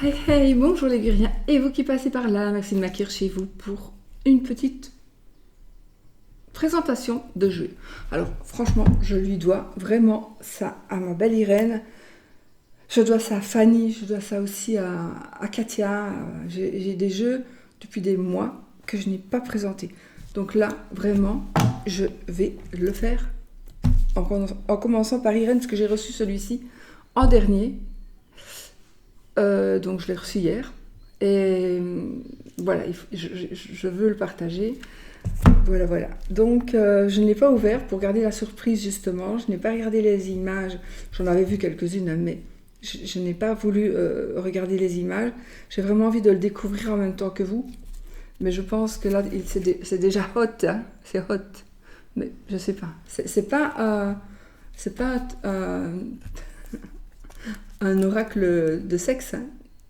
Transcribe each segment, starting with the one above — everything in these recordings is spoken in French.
Hey hey, bonjour les Guriens, et vous qui passez par là, Maxime Makir chez vous pour une petite présentation de jeu. Alors franchement, je lui dois vraiment ça à ma belle Irène, je dois ça à Fanny, je dois ça aussi à Katia. J'ai des jeux depuis des mois que je n'ai pas présentés. Donc là, vraiment, je vais le faire en commençant par Irène, parce que j'ai reçu celui-ci en dernier. Donc je l'ai reçu hier. Et voilà, je veux le partager. Voilà. Donc je ne l'ai pas ouvert pour garder la surprise justement. Je n'ai pas regardé les images. J'en avais vu quelques-unes, mais je n'ai pas voulu regarder les images. J'ai vraiment envie de le découvrir en même temps que vous. Mais je pense que là, c'est déjà hot. Hein, c'est hot. Mais je sais pas. C'est pas un oracle de sexe, hein,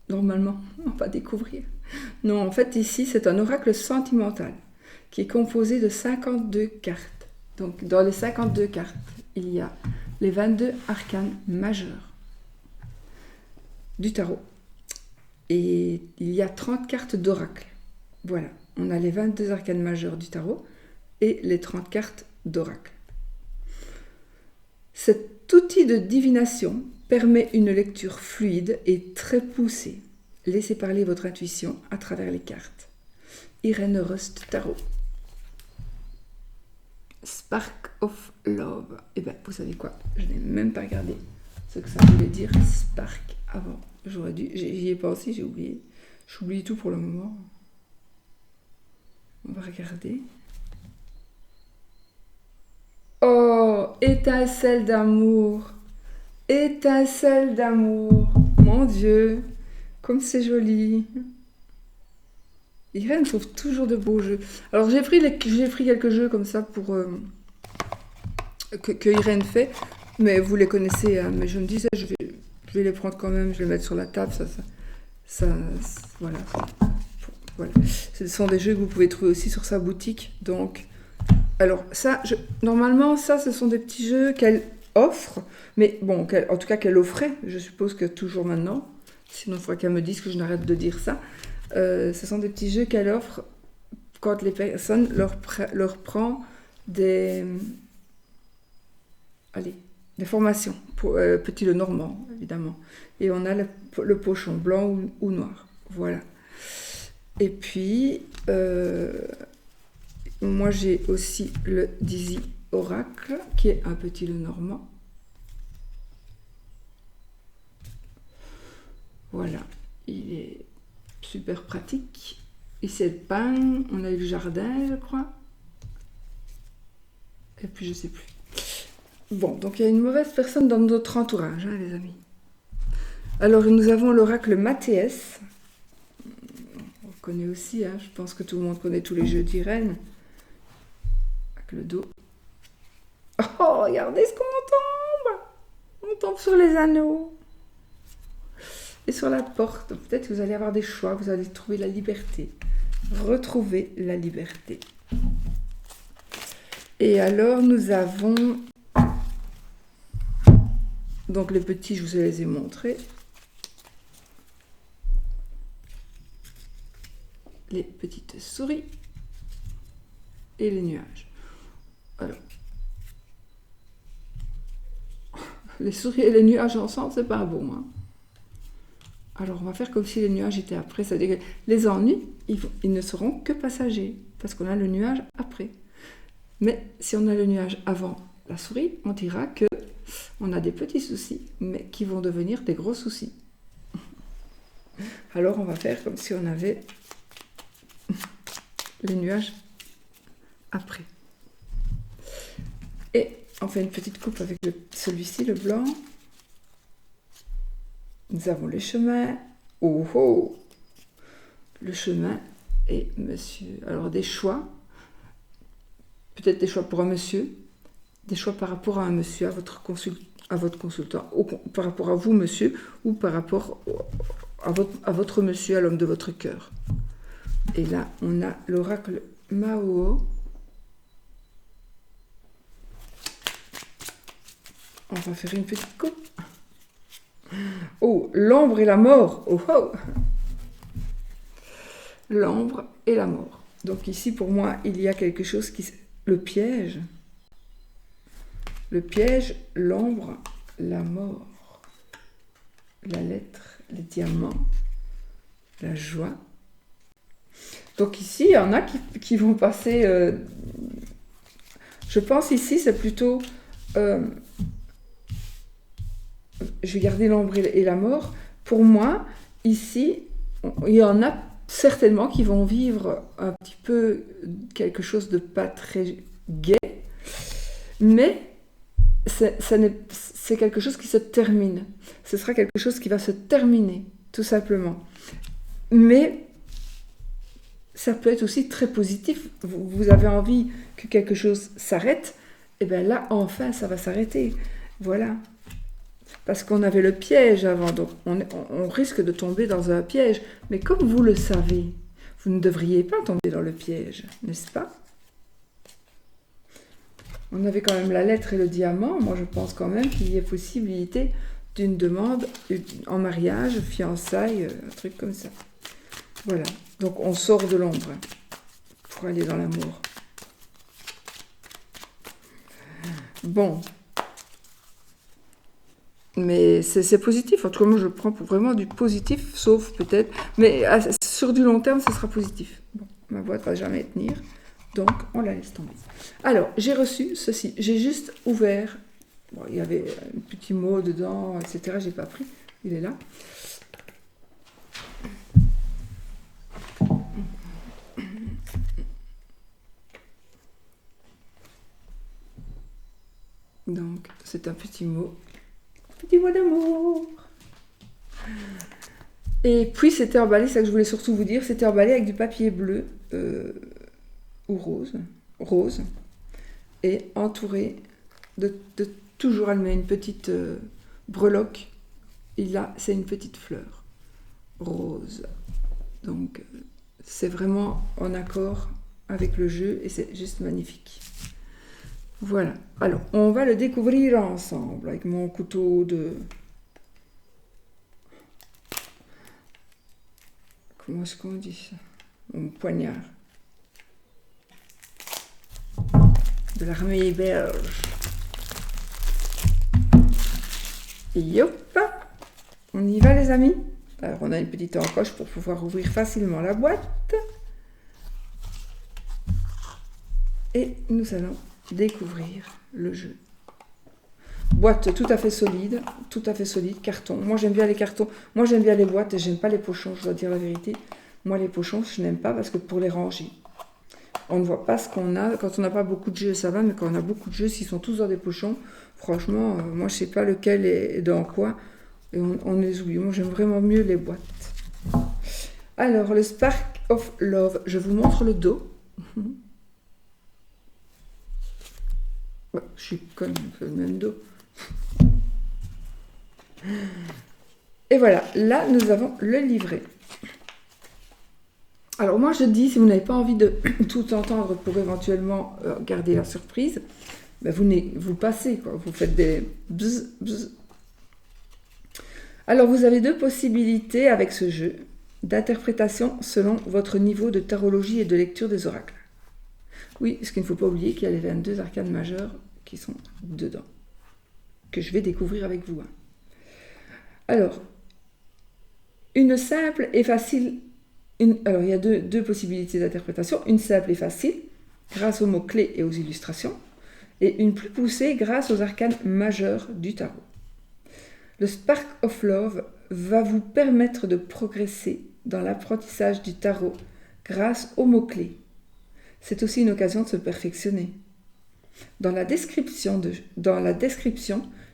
normalement. On va découvrir. Non, en fait, ici, c'est un oracle sentimental qui est composé de 52 cartes. Donc, dans les 52 cartes, il y a les 22 arcanes majeurs du tarot. Et il y a 30 cartes d'oracle. Voilà, on a les 22 arcanes majeurs du tarot et les 30 cartes d'oracle. Cet outil de divination permet une lecture fluide et très poussée. Laissez parler votre intuition à travers les cartes. Irène Rust Tarot. Spark of Love. Eh bien, vous savez quoi? Je n'ai même pas regardé ce que ça voulait dire, Spark, avant. J'aurais dû, j'y ai pensé, j'ai oublié. J'oublie tout pour le moment. On va regarder. Oh, étincelle d'amour. Étincelle d'amour. Mon Dieu, comme c'est joli. Irène trouve toujours de beaux jeux. Alors j'ai pris quelques jeux comme ça pour que Irène fait, mais vous les connaissez. Hein, mais je me disais, je vais les prendre quand même, je vais les mettre sur la table. Voilà. Voilà. Ce sont des jeux que vous pouvez trouver aussi sur sa boutique. Donc, alors ça, normalement, ça, ce sont des petits jeux qu'elle offre, mais bon, en tout cas qu'elle offrait. Je suppose que toujours maintenant. Sinon, il faudrait qu'elle me dise que je n'arrête de dire ça. Ce sont des petits jeux qu'elle offre quand les personnes leur prend des formations pour petit le normand évidemment, et on a le pochon blanc ou noir, voilà. Et puis moi j'ai aussi le Dizzy Oracle qui est un petit le normand, voilà, il est super pratique. Ici, le pain, on a eu le jardin, je crois. Et puis, je sais plus. Bon, donc il y a une mauvaise personne dans notre entourage, hein, les amis. Alors, nous avons l'oracle Mathéès. On le connaît aussi, hein, je pense que tout le monde connaît tous les jeux d'Irène. Avec le dos. Oh, regardez ce qu'on tombe! On tombe sur les anneaux. Et sur la porte. Peut-être que vous allez avoir des choix, vous allez trouver la liberté. Retrouver la liberté. Et alors nous avons donc les petits, je vous les ai montrés, les petites souris et les nuages. Alors les souris et les nuages ensemble, c'est pas bon, hein. Alors on va faire comme si les nuages étaient après, c'est-à-dire que les ennuis, ils ne seront que passagers, parce qu'on a le nuage après. Mais si on a le nuage avant la souris, on dira que on a des petits soucis, mais qui vont devenir des gros soucis. Alors on va faire comme si on avait les nuages après. Et on fait une petite coupe avec celui-ci, le blanc. Nous avons les chemins. Oh oh! Le chemin et monsieur. Alors des choix. Peut-être des choix pour un monsieur. Des choix par rapport à un monsieur, à votre consultant. Ou par rapport à vous, monsieur. Ou par rapport à votre monsieur, à l'homme de votre cœur. Et là, on a l'oracle Mao. On va faire une petite coupe. Oh, l'ombre et la mort. Oh, oh. L'ombre et la mort. Donc ici, pour moi, il y a quelque chose qui... Le piège. Le piège, l'ombre, la mort. La lettre, les diamants, la joie. Donc ici, il y en a qui vont passer... je pense ici, c'est plutôt... je vais garder l'ombre et la mort. Pour moi, ici, il y en a certainement qui vont vivre un petit peu quelque chose de pas très gai, mais c'est quelque chose qui se termine. Ce sera quelque chose qui va se terminer, tout simplement. Mais ça peut être aussi très positif. Vous avez envie que quelque chose s'arrête, et bien là, enfin, ça va s'arrêter. Voilà. Parce qu'on avait le piège avant, donc on risque de tomber dans un piège. Mais comme vous le savez, vous ne devriez pas tomber dans le piège, n'est-ce pas? On avait quand même la lettre et le diamant. Moi, je pense quand même qu'il y ait possibilité d'une demande en mariage, fiançailles, un truc comme ça. Voilà. Donc, on sort de l'ombre pour aller dans l'amour. Bon. Mais c'est positif. En tout cas, moi, je prends pour vraiment du positif, sauf peut-être... Mais sur du long terme, ce sera positif. Bon, ma boîte va jamais tenir. Donc, on la laisse tomber. Alors, j'ai reçu ceci. J'ai juste ouvert. Bon, il y avait un petit mot dedans, etc. J'ai pas pris. Il est là. Donc, c'est un petit mot. Petit mot d'amour. Et puis, c'était emballé, c'est ça que je voulais surtout vous dire, c'était emballé avec du papier bleu ou rose, et entouré de toujours elle met une petite breloque, et là, c'est une petite fleur rose. Donc, c'est vraiment en accord avec le jeu, et c'est juste magnifique. Voilà. Alors, on va le découvrir ensemble avec mon couteau de... Comment est-ce qu'on dit ça? Mon poignard. De l'armée belge. Et hop, on y va les amis. Alors, on a une petite encoche pour pouvoir ouvrir facilement la boîte. Et nous allons découvrir le jeu. Boîte tout à fait solide, carton. Moi j'aime bien les cartons, moi j'aime bien les boîtes et j'aime pas les pochons, je dois dire la vérité. Moi les pochons je n'aime pas parce que pour les ranger, on ne voit pas ce qu'on a. Quand on n'a pas beaucoup de jeux ça va, mais quand on a beaucoup de jeux, s'ils sont tous dans des pochons, franchement, moi je sais pas lequel est dans quoi et on les oublie. Moi j'aime vraiment mieux les boîtes. Alors le Spark of Love, je vous montre le dos. Ouais, je suis conne, un peu le même dos. Et voilà, là nous avons le livret. Alors moi je dis, si vous n'avez pas envie de tout entendre pour éventuellement garder la surprise, ben vous passez, quoi. Vous faites des bzz, bzz. Alors vous avez deux possibilités avec ce jeu d'interprétation selon votre niveau de tarologie et de lecture des oracles. Oui, ce qu'il ne faut pas oublier qu'il y a les 22 arcanes majeures qui sont dedans, que je vais découvrir avec vous. Alors, une simple et facile... alors, il y a deux possibilités d'interprétation. Une simple et facile, grâce aux mots-clés et aux illustrations, et une plus poussée grâce aux arcanes majeurs du tarot. Le Spark of Love va vous permettre de progresser dans l'apprentissage du tarot grâce aux mots-clés. C'est aussi une occasion de se perfectionner. Dans la description,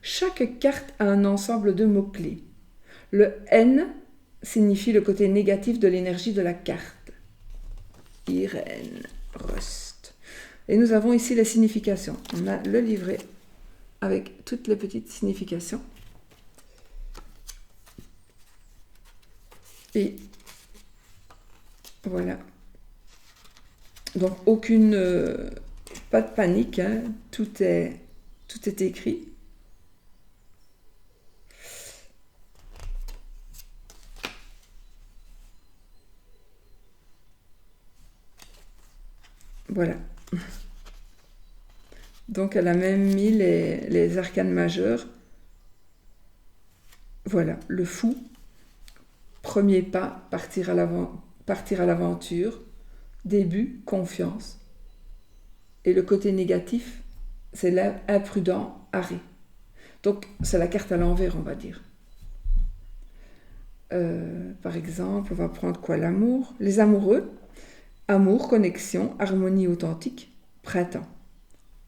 chaque carte a un ensemble de mots-clés. Le N signifie le côté négatif de l'énergie de la carte. Irène, Rust. Et nous avons ici les significations. On a le livret avec toutes les petites significations. Et voilà. Donc pas de panique, hein. Tout est écrit. Voilà. Donc elle a même mis les arcanes majeures. Voilà, le fou, premier pas, partir à l'aventure, début, confiance. Et le côté négatif, c'est l'imprudent, arrêt. Donc c'est la carte à l'envers, on va dire. Par exemple, on va prendre quoi? L'amour, les amoureux, amour, connexion, harmonie authentique, printemps.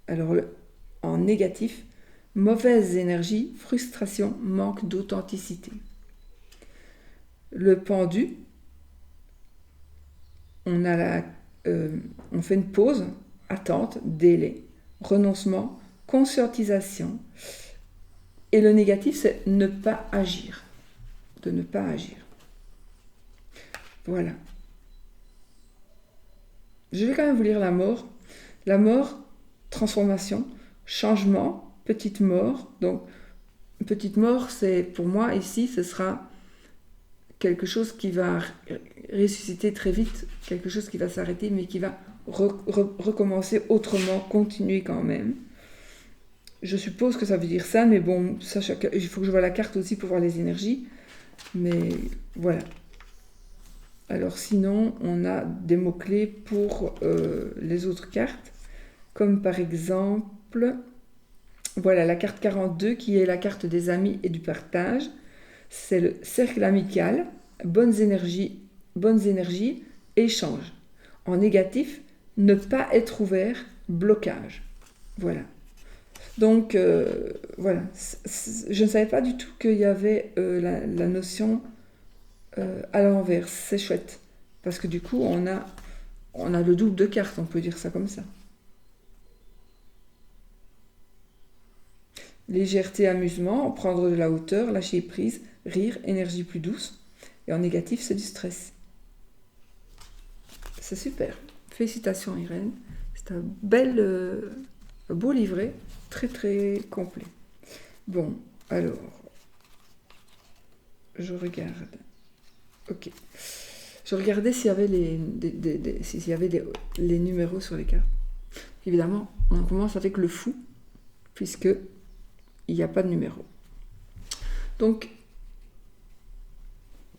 Alors en négatif, mauvaise énergie, frustration, manque d'authenticité. Le pendu, on fait une pause, attente, délai, renoncement, conscientisation. Et le négatif, c'est ne pas agir. De ne pas agir. Voilà. Je vais quand même vous lire la mort. La mort, transformation, changement, petite mort. Donc, petite mort, c'est pour moi ici, ce sera quelque chose qui va ressusciter très vite, quelque chose qui va s'arrêter, mais qui va recommencer autrement, continuer quand même. Je suppose que ça veut dire ça, mais bon, ça, il faut que je vois la carte aussi pour voir les énergies. Mais voilà. Alors sinon, on a des mots-clés pour les autres cartes, comme par exemple, voilà, la carte 42 qui est la carte des amis et du partage. C'est le cercle amical, bonnes énergies, échange. En négatif, ne pas être ouvert, blocage. Voilà. Donc, voilà. Je ne savais pas du tout qu'il y avait la notion à l'envers. C'est chouette. Parce que du coup, on a le double de cartes, on peut dire ça comme ça. Légèreté, amusement, prendre de la hauteur, lâcher prise, rire, énergie plus douce. Et en négatif, c'est du stress. C'est super. Félicitations Irène. C'est un beau livret, très très complet. Bon, alors, je regarde. Ok. Je regardais s'il y avait les numéros sur les cartes. Évidemment, on commence avec le fou, puisque il n'y a pas de numéro. Donc,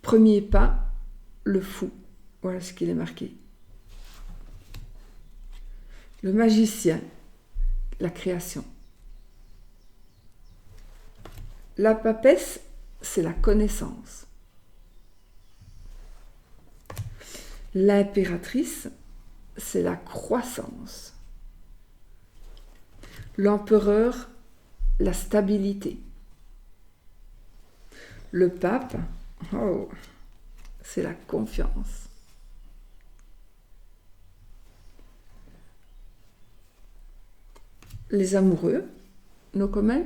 premier pas, le fou. Voilà ce qu'il est marqué. Le magicien, la création. La papesse, c'est la connaissance. L'impératrice, c'est la croissance. L'empereur, la stabilité. Le pape, c'est la confiance. Les amoureux, no comment.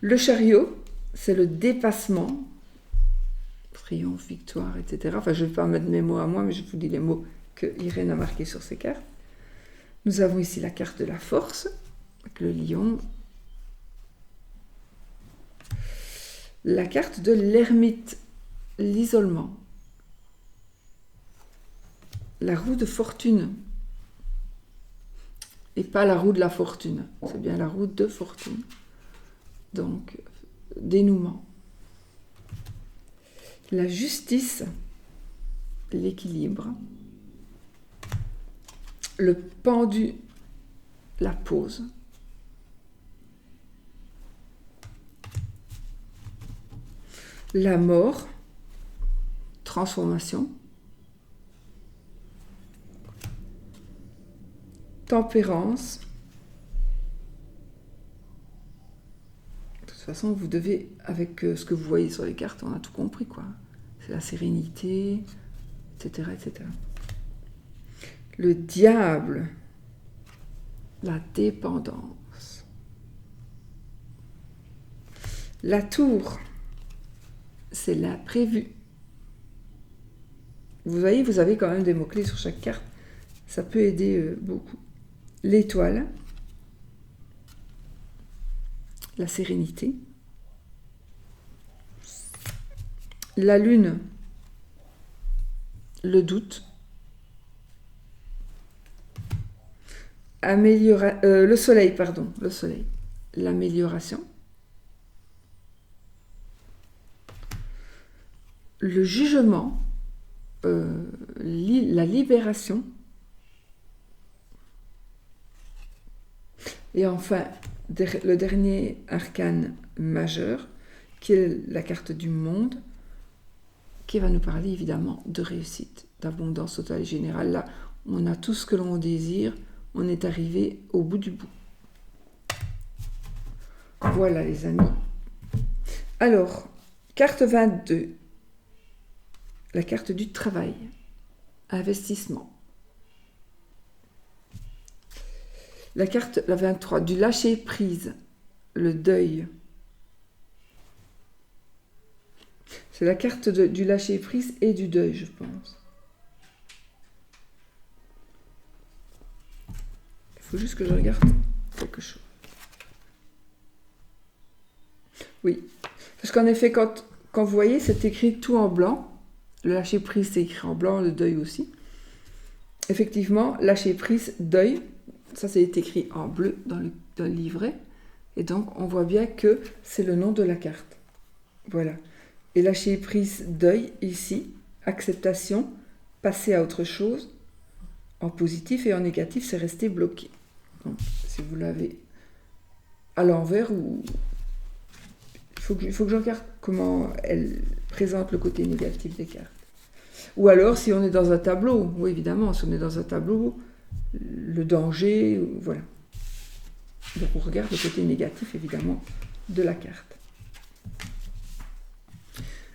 Le chariot, c'est le dépassement. Triomphe, victoire, etc. Enfin, je ne vais pas mettre mes mots à moi, mais je vous dis les mots que Irène a marqués sur ses cartes. Nous avons ici la carte de la force, avec le lion. La carte de l'ermite, l'isolement. La roue de fortune. Et pas la roue de la fortune, c'est bien la roue de fortune. Donc, dénouement. La justice, l'équilibre. Le pendu, la pause. La mort, transformation. Tempérance. De toute façon, vous devez, avec ce que vous voyez sur les cartes, on a tout compris, quoi. C'est la sérénité, etc., etc. Le diable, la dépendance. La tour, c'est l'imprévu. Vous voyez, vous avez quand même des mots-clés sur chaque carte. Ça peut aider beaucoup. L'étoile, la sérénité. La lune, le doute. Le soleil, pardon, le soleil. L'amélioration. Le jugement. La libération. Et enfin, le dernier arcane majeur, qui est la carte du monde, qui va nous parler évidemment de réussite, d'abondance totale et générale. Là, on a tout ce que l'on désire, on est arrivé au bout du bout. Voilà les amis. Alors, carte 22, la carte du travail, investissement. La carte, la 23, du lâcher prise, le deuil. C'est la carte du lâcher prise et du deuil, je pense. Il faut juste que je regarde quelque chose. Oui, parce qu'en effet, quand vous voyez, c'est écrit tout en blanc. Le lâcher prise, c'est écrit en blanc, le deuil aussi. Effectivement, lâcher prise, deuil, ça c'est écrit en bleu dans le livret. Et donc, on voit bien que c'est le nom de la carte. Voilà. Et lâcher prise, deuil, ici, acceptation, passer à autre chose. En positif et en négatif, c'est rester bloqué. Donc, si vous l'avez à l'envers, ou il faut que je regarde comment elle présente le côté négatif des cartes. Ou alors, si on est dans un tableau, oui, évidemment, si on est dans un tableau, le danger, voilà. Donc, on regarde le côté négatif, évidemment, de la carte.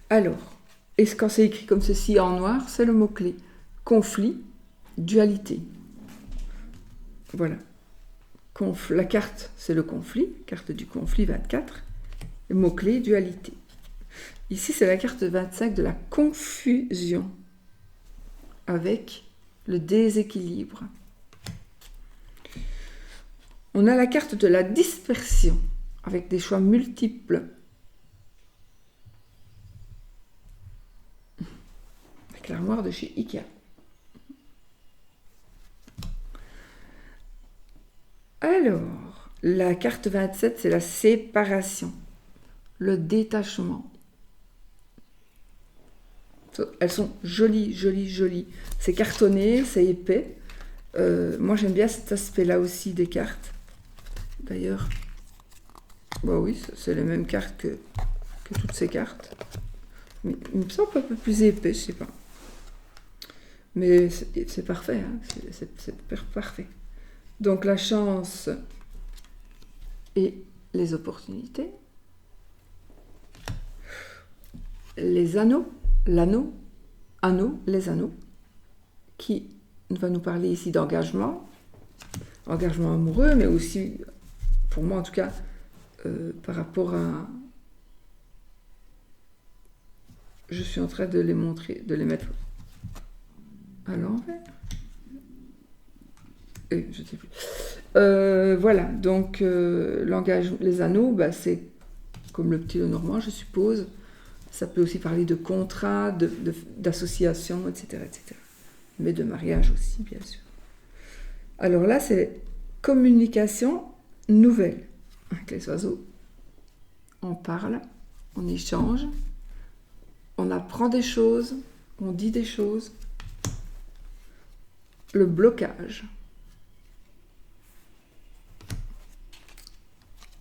Alors, et quand c'est écrit comme ceci en noir, c'est le mot-clé. Conflit, dualité. Voilà. La carte, c'est le conflit, carte du conflit 24. Le mot-clé, dualité. Ici, c'est la carte 25 de la confusion avec le déséquilibre. On a la carte de la dispersion avec des choix multiples. Avec l'armoire de chez Ikea. Alors, la carte 27, c'est la séparation, le détachement. Elles sont jolies, jolies, jolies. C'est cartonné, c'est épais. Moi, j'aime bien cet aspect-là aussi des cartes. D'ailleurs, bah oui, c'est les mêmes cartes que toutes ces cartes. Mais il me semble un peu plus épais, je sais pas. Mais c'est parfait, hein. C'est parfait. Donc la chance et les opportunités. Les anneaux, l'anneau, les anneaux, qui va nous parler ici d'engagement, engagement amoureux, mais aussi, pour moi en tout cas, par rapport à... Je suis en train de les montrer, de les mettre à l'envers. Je ne sais plus. Voilà, donc les anneaux, bah, c'est comme le petit Lenormand, je suppose. Ça peut aussi parler de contrat, d'association, etc., etc. Mais de mariage aussi, bien sûr. Alors là, c'est communication nouvelle. Avec les oiseaux, on parle, on échange, on apprend des choses, on dit des choses. Le blocage.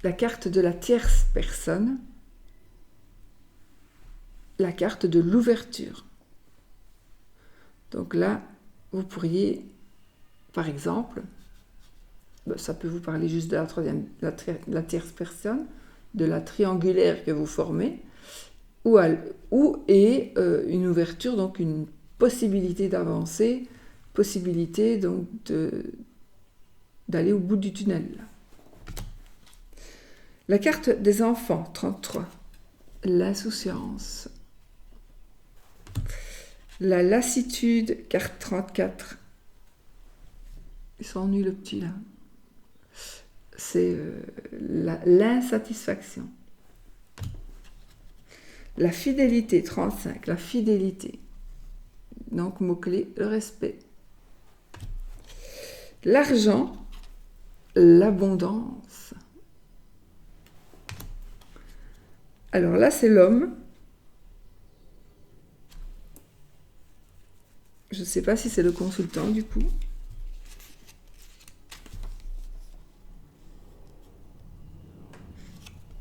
La carte de la tierce personne. La carte de l'ouverture. Donc là, vous pourriez, par exemple, ça peut vous parler juste de la tierce personne, de la triangulaire que vous formez, ou une ouverture, donc une possibilité d'avancer, possibilité donc d'aller au bout du tunnel. La carte des enfants, 33. L'insouciance. La lassitude, carte 34. Il s'ennuie le petit là. C'est l'insatisfaction. La fidélité, 35. La fidélité. Donc, mot-clé, le respect. L'argent, l'abondance. Alors là, c'est l'homme. Je ne sais pas si c'est le consultant, du coup.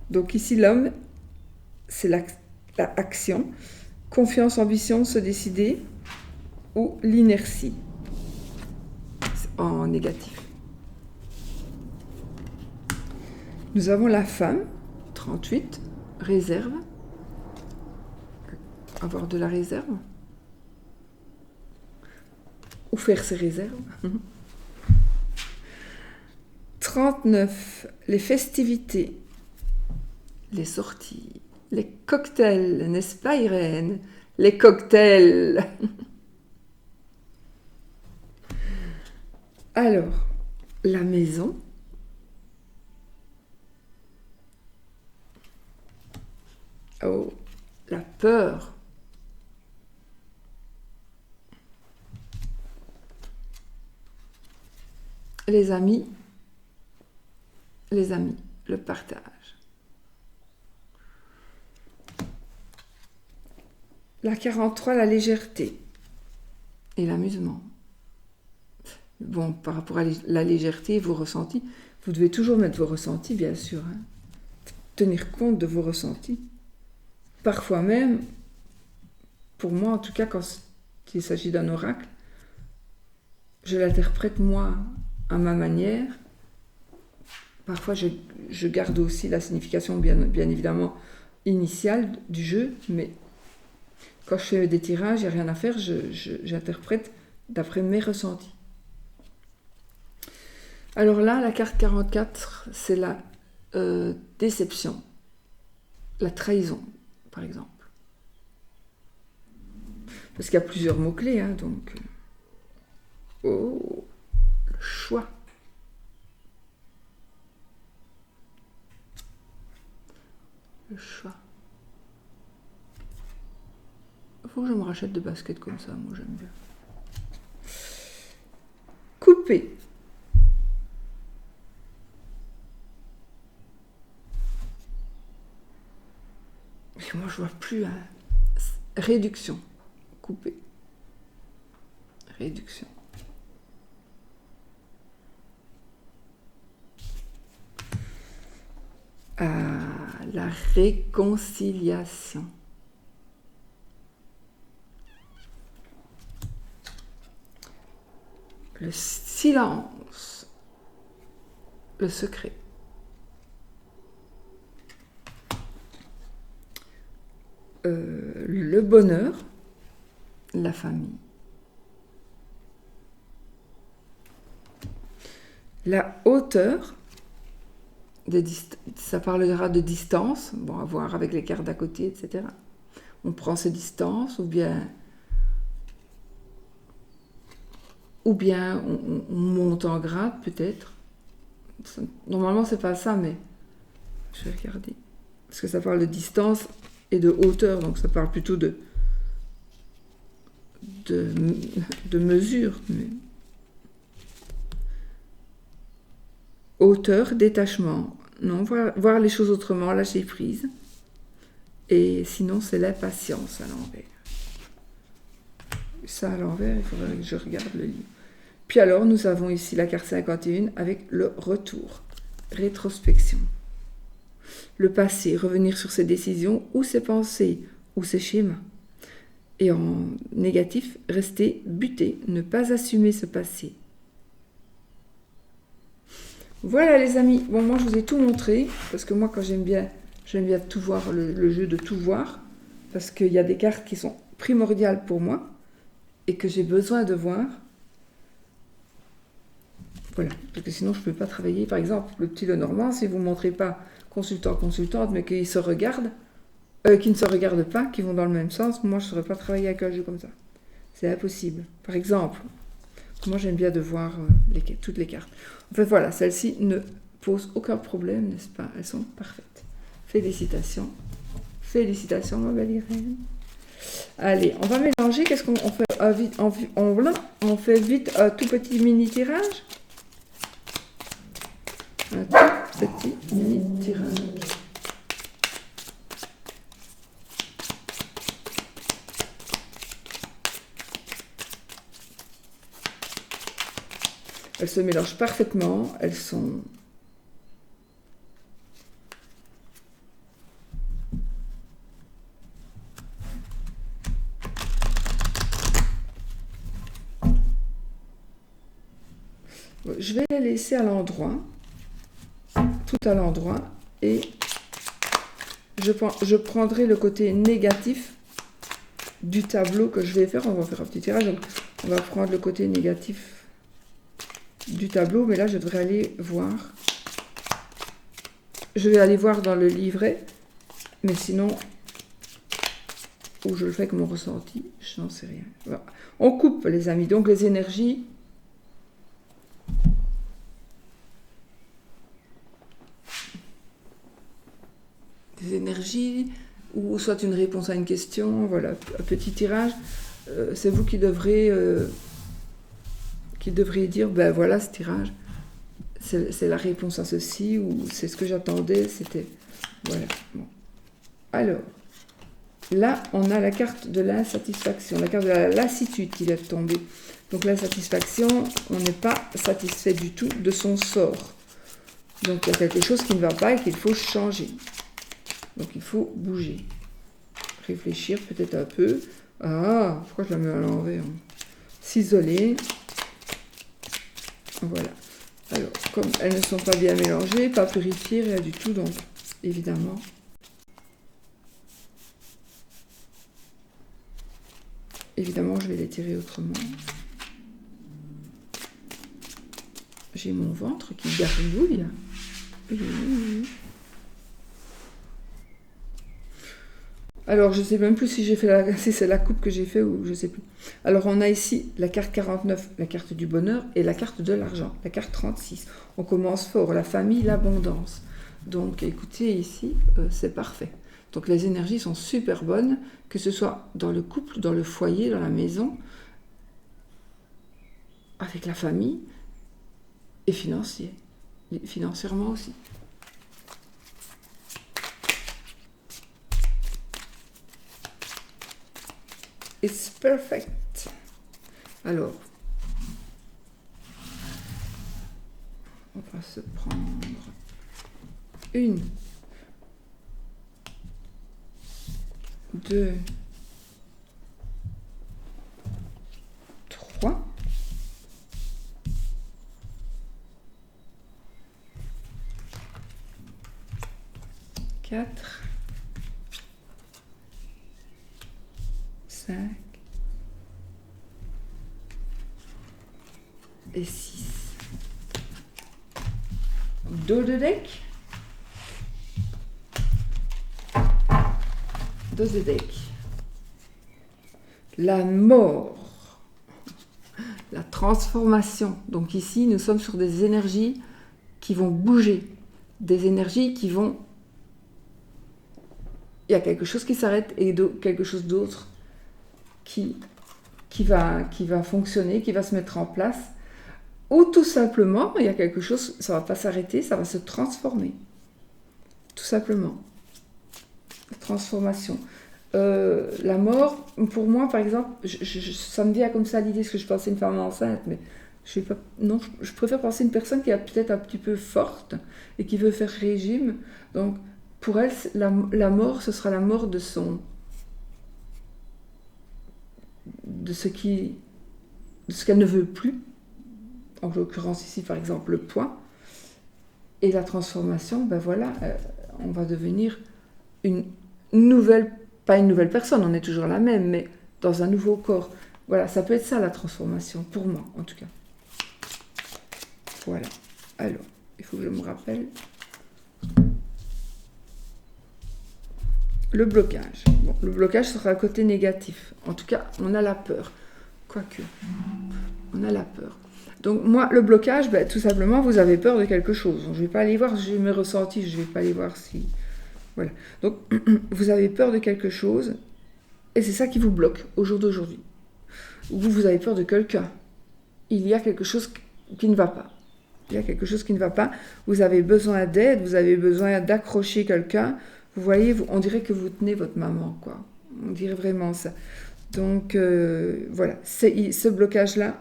Donc ici, l'homme, c'est l'action. Confiance, ambition, se décider ou l'inertie en négatif. Nous avons la femme, 38, réserve. Avoir de la réserve. Ou faire ses réserves. 39, les festivités, les sorties, les cocktails, n'est-ce pas Irène? Les cocktails. Alors, la maison. Oh, la peur. Les amis, le partage. La 43, la légèreté et l'amusement. Bon, par rapport à la légèreté et vos ressentis, vous devez toujours mettre vos ressentis, bien sûr. Hein. Tenir compte de vos ressentis. Parfois même, pour moi en tout cas, quand il s'agit d'un oracle, je l'interprète moi à ma manière. Parfois, je garde aussi la signification, bien évidemment, initiale du jeu, mais quand je fais des tirages, il n'y a rien à faire, j'interprète d'après mes ressentis. Alors là, la carte 44, c'est la déception, la trahison, par exemple. Parce qu'il y a plusieurs mots-clés, hein, donc... Oh, le choix. Le choix. Il faut que je me rachète de baskets comme ça, moi j'aime bien. Couper. Mais moi je vois plus. Hein. Réduction. Couper. Réduction. La réconciliation. Le silence. Le secret. Le bonheur. La famille. La hauteur. Ça parlera de distance, bon, à voir avec les cartes d'à côté, etc. On prend ses distances, ou bien on monte en grade, peut-être. Normalement, c'est pas ça, mais je vais regarder. Parce que ça parle de distance et de hauteur, donc ça parle plutôt de mesure. Mais... Hauteur, détachement. Non, voir les choses autrement, lâcher prise. Et sinon, c'est l'impatience à l'envers. Ça, à l'envers, il faudrait que je regarde le livre. Puis alors, nous avons ici la carte 51 avec le retour. Rétrospection. Le passé, revenir sur ses décisions ou ses pensées ou ses schémas. Et en négatif, rester buté, ne pas assumer ce passé. Voilà les amis, bon moi je vous ai tout montré, parce que moi quand j'aime bien tout voir, le jeu de tout voir, parce qu'il y a des cartes qui sont primordiales pour moi, et que j'ai besoin de voir. Voilà, parce que sinon je ne peux pas travailler. Par exemple, le petit Lenormand, si vous ne montrez pas consultant-consultante, mais qu'ils se regardent, qui ne se regardent pas, qui vont dans le même sens, moi je ne saurais pas travailler avec un jeu comme ça. C'est impossible. Par exemple, moi j'aime bien de voir toutes les cartes. En fait voilà, celle-ci ne pose aucun problème, n'est-ce pas? Elles sont parfaites. Félicitations. Félicitations ma belle Irène. Allez, on va mélanger. Qu'est-ce qu'on fait vite? On fait vite un tout petit mini tirage. Un tout petit mini tirage. Elles se mélangent parfaitement, elles sont... Je vais les laisser à l'endroit, tout à l'endroit, et je prendrai le côté négatif du tableau que je vais faire. On va faire un petit tirage, donc on va prendre le côté négatif du tableau, mais là je devrais aller voir. Je vais aller voir dans le livret, mais sinon, ou je le fais comme mon ressenti, je n'en sais rien. Voilà. On coupe, les amis, donc les énergies. Des énergies, ou soit une réponse à une question, voilà, un petit tirage. C'est vous qui devrez dire, ben voilà ce tirage, c'est la réponse à ceci, ou c'est ce que j'attendais, c'était... Voilà. Bon. Alors, là, on a la carte de l'insatisfaction, la carte de la lassitude qui vient de tomber. Donc l'insatisfaction, on n'est pas satisfait du tout de son sort. Donc il y a quelque chose qui ne va pas et qu'il faut changer. Donc il faut bouger. Réfléchir peut-être un peu. Ah, pourquoi je la mets à l'envers? S'isoler. Voilà. Alors, comme elles ne sont pas bien mélangées, pas purifiées, rien du tout, donc évidemment. Évidemment, je vais les tirer autrement. J'ai mon ventre qui gargouille. Alors, je ne sais même plus si j'ai fait si c'est la coupe que j'ai fait ou je ne sais plus. Alors, on a ici la carte 49, la carte du bonheur, et la carte de l'argent, la carte 36. On commence fort, la famille, l'abondance. Donc, écoutez, ici, c'est parfait. Donc, les énergies sont super bonnes, que ce soit dans le couple, dans le foyer, dans la maison, avec la famille, et financièrement aussi. It's perfect. Alors, on va se prendre une, deux, trois, quatre, 5 et 6. Dos de deck. Dos de deck. La mort. La transformation. Donc ici, nous sommes sur des énergies qui vont bouger. Des énergies qui vont... Il y a quelque chose qui s'arrête et quelque chose d'autre qui va fonctionner, qui va se mettre en place, ou tout simplement, il y a quelque chose, ça ne va pas s'arrêter, ça va se transformer. Tout simplement. Transformation. La mort, pour moi, par exemple, ça me vient comme ça l'idée, parce que je pensais une femme enceinte, mais je préfère penser une personne qui est peut-être un petit peu forte et qui veut faire régime. Donc, pour elle, la mort, ce sera la mort de ce qu'elle ne veut plus, en l'occurrence ici par exemple le poids, et la transformation, ben voilà, on va devenir une nouvelle, pas une nouvelle personne, on est toujours la même, mais dans un nouveau corps. Voilà, ça peut être ça la transformation, pour moi en tout cas. Voilà, alors, il faut que je me rappelle. Le blocage. Bon, le blocage sera un côté négatif. En tout cas, on a la peur. Quoique, on a la peur. Donc moi, le blocage, ben, tout simplement, vous avez peur de quelque chose. Donc, je ne vais pas aller voir, j'ai mes ressentis, je ne vais pas aller voir si... Voilà. Donc, vous avez peur de quelque chose, et c'est ça qui vous bloque au jour d'aujourd'hui. Vous avez peur de quelqu'un. Il y a quelque chose qui ne va pas. Il y a quelque chose qui ne va pas. Vous avez besoin d'aide, vous avez besoin d'accrocher quelqu'un. Vous voyez, on dirait que vous tenez votre maman, quoi. On dirait vraiment ça. Donc, voilà. Ce blocage-là,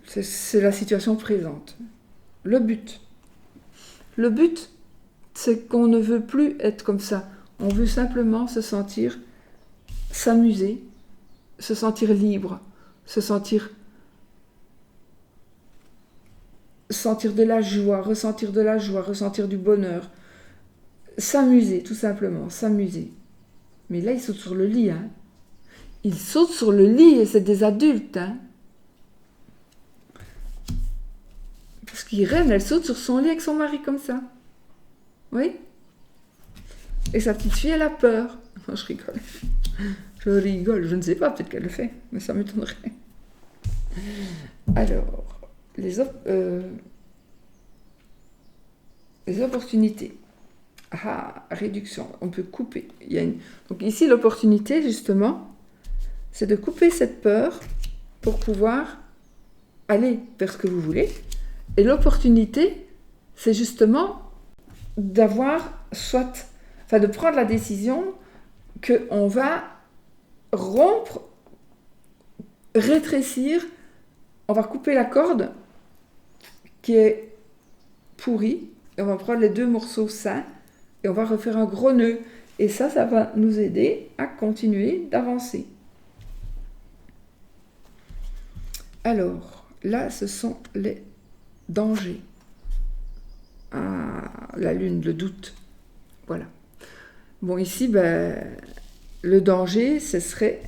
c'est la situation présente. Le but, c'est qu'on ne veut plus être comme ça. On veut simplement se sentir, s'amuser, se sentir libre, se sentir de la joie, ressentir du bonheur, s'amuser, tout simplement, s'amuser. Mais là, ils sautent sur le lit, hein. Ils sautent sur le lit et c'est des adultes, hein. Parce qu'Irène, elle saute sur son lit avec son mari comme ça. Oui. Et sa petite fille, elle a peur. Non, je rigole. Je ne sais pas, peut-être qu'elle le fait, mais ça m'étonnerait. Alors, les opportunités. Ah, réduction, on peut couper. Donc ici, l'opportunité, justement, c'est de couper cette peur pour pouvoir aller vers ce que vous voulez. Et l'opportunité, c'est justement d'avoir de prendre la décision qu'on va rompre, rétrécir, on va couper la corde qui est pourrie, et on va prendre les 2 morceaux sains, et on va refaire un gros nœud. Et ça va nous aider à continuer d'avancer. Alors, là, ce sont les dangers. Ah, la lune, le doute. Voilà. Bon, ici, le danger, ce serait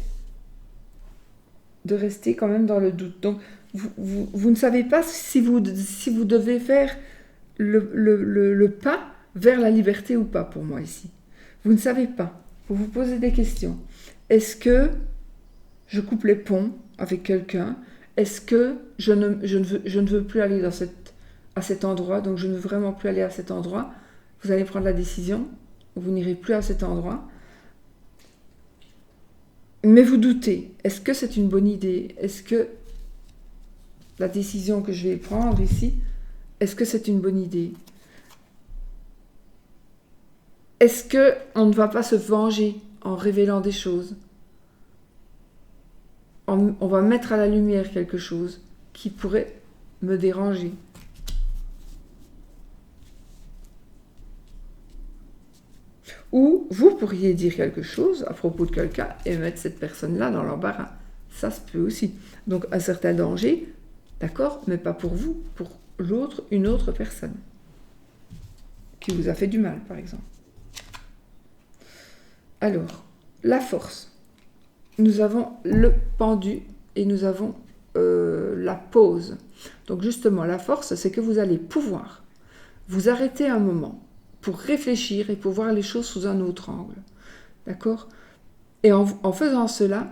de rester quand même dans le doute. Donc, vous ne savez pas si vous devez faire le pas vers la liberté ou pas, pour moi, ici. Vous ne savez pas. Vous vous posez des questions. Est-ce que je coupe les ponts avec quelqu'un? Est-ce que je ne veux plus aller à cet endroit, donc je ne veux vraiment plus aller à cet endroit? Vous allez prendre la décision, vous n'irez plus à cet endroit. Mais vous doutez, est-ce que c'est une bonne idée? Est-ce que la décision que je vais prendre ici, est-ce que c'est une bonne idée? Est-ce qu'on ne va pas se venger en révélant des choses? On va mettre à la lumière quelque chose qui pourrait me déranger. Ou vous pourriez dire quelque chose à propos de quelqu'un et mettre cette personne-là dans l'embarras. Ça se peut aussi. Donc un certain danger, d'accord, mais pas pour vous, pour l'autre, une autre personne qui vous a fait du mal, par exemple. Alors, la force. Nous avons le pendu et nous avons la pause. Donc justement, la force, c'est que vous allez pouvoir vous arrêter un moment pour réfléchir et pour voir les choses sous un autre angle. D'accord? Et en faisant cela,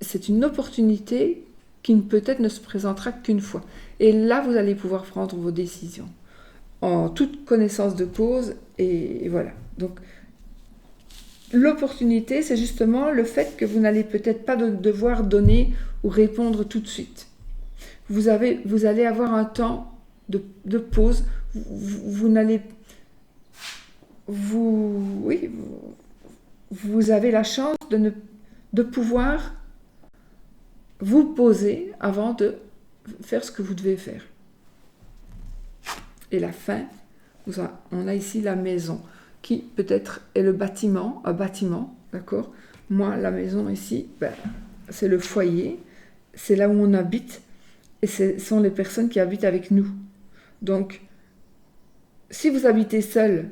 c'est une opportunité qui peut-être ne se présentera qu'une fois. Et là, vous allez pouvoir prendre vos décisions en toute connaissance de cause. Et voilà. Donc, l'opportunité, c'est justement le fait que vous n'allez peut-être pas devoir donner ou répondre tout de suite. Vous allez avoir un temps de pause. Vous avez la chance de pouvoir vous poser avant de faire ce que vous devez faire. Et la fin, on a ici la maison, qui peut-être est un bâtiment, d'accord? Moi, la maison ici, c'est le foyer, c'est là où on habite, et ce sont les personnes qui habitent avec nous. Donc, si vous habitez seul,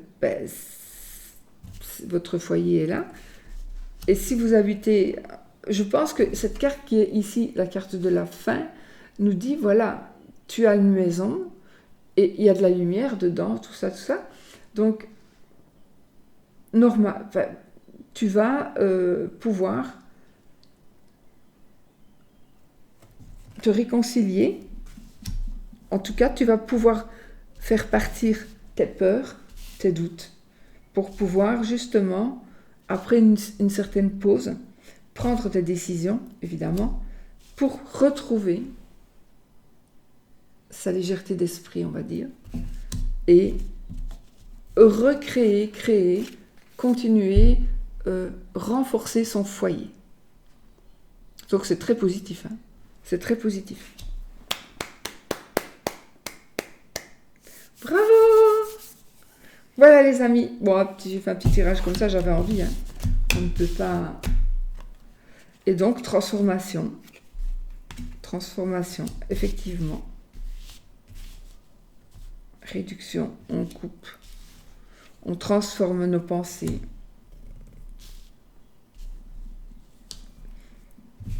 votre foyer est là. Et si vous habitez... Je pense que cette carte qui est ici, la carte de la fin, nous dit, voilà, tu as une maison, et il y a de la lumière dedans, tout ça. Donc, tu vas pouvoir te réconcilier. En tout cas, tu vas pouvoir faire partir tes peurs, tes doutes, pour pouvoir justement, après une certaine pause, prendre tes décisions, évidemment, pour retrouver sa légèreté d'esprit, on va dire, et recréer, créer, continuer, renforcer son foyer. Donc c'est très positif, hein. C'est très positif. Bravo! Voilà les amis. Bon, j'ai fait un petit tirage comme ça, j'avais envie, hein. On ne peut pas... Et donc, transformation. Transformation, effectivement. Réduction, on coupe. On transforme nos pensées.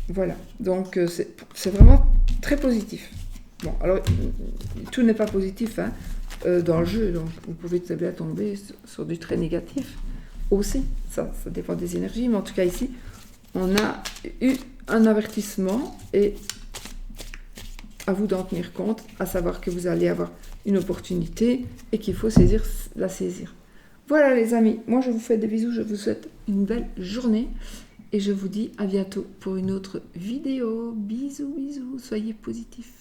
Voilà, donc c'est vraiment très positif. Bon, alors, tout n'est pas positif hein, dans le jeu, donc vous pouvez très bien tomber sur du très négatif aussi. Ça dépend des énergies, mais en tout cas ici, on a eu un avertissement et à vous d'en tenir compte, à savoir que vous allez avoir une opportunité et qu'il faut la saisir. Voilà les amis, moi je vous fais des bisous, je vous souhaite une belle journée et je vous dis à bientôt pour une autre vidéo. Bisous, bisous, soyez positifs.